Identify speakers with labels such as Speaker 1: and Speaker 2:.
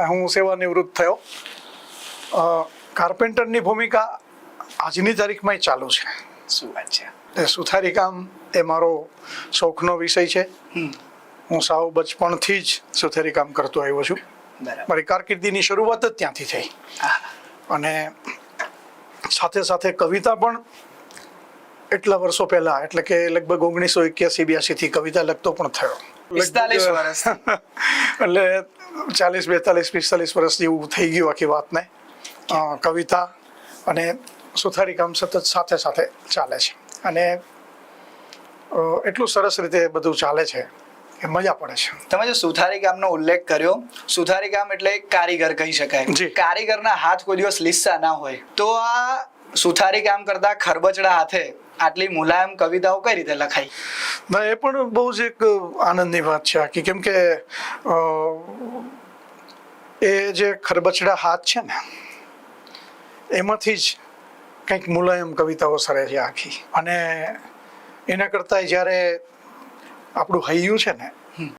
Speaker 1: હું સેવાનિવૃત્ત થયો. કાર્પેન્ટરની ભૂમિકા આજની તારીખમાં ચાલુ છે.
Speaker 2: શું વાત છે.
Speaker 1: સુથારી કામ એ મારો શોખનો વિષય છે. હું સાવ બચપણથી જ સુથારી કામ કરતો આવ્યો છું. મારી કારકિર્દીની શરૂઆત જ ત્યાંથી થઈ. અને સાથે સાથે કવિતા પણ એટલા વર્ષો પહેલા, એટલે કે લગભગ 1981-82 થી કવિતા લખતો પણ થયો.
Speaker 2: 45 વર્ષ
Speaker 1: એટલે 40, 42, 45 વર્ષ જેવું થઈ ગયું આખી વાતને. કવિતા અને સુથારી કામ સતત સાથે સાથે ચાલે છે. અને એટલું સરસ રીતે બધું ચાલે છે કે મજા પડે છે.
Speaker 2: તમે જે સુથારી કામનો ઉલ્લેખ કર્યો, સુથારી કામ એટલે એક કારીગર કહી શકાય. કારીગરના હાથ કોઈ દિવસ લીસા ના હોય, તો આ સુથારી કામ કરતા ખરબચડા હાથે આટલી મુલાયમ કવિતાઓ કઈ રીતે લખાય?
Speaker 1: ના, એ પણ બહુ જ એક આનંદની વાત છે આખી. કેમ કે એ જે ખરબચડા હાથ છે ને, એમાંથી જ કંઈક મુલાયમ કવિતાઓ સરે છે આખી. અને એના કરતાં જ્યારે આપણું હૈયું છે ને,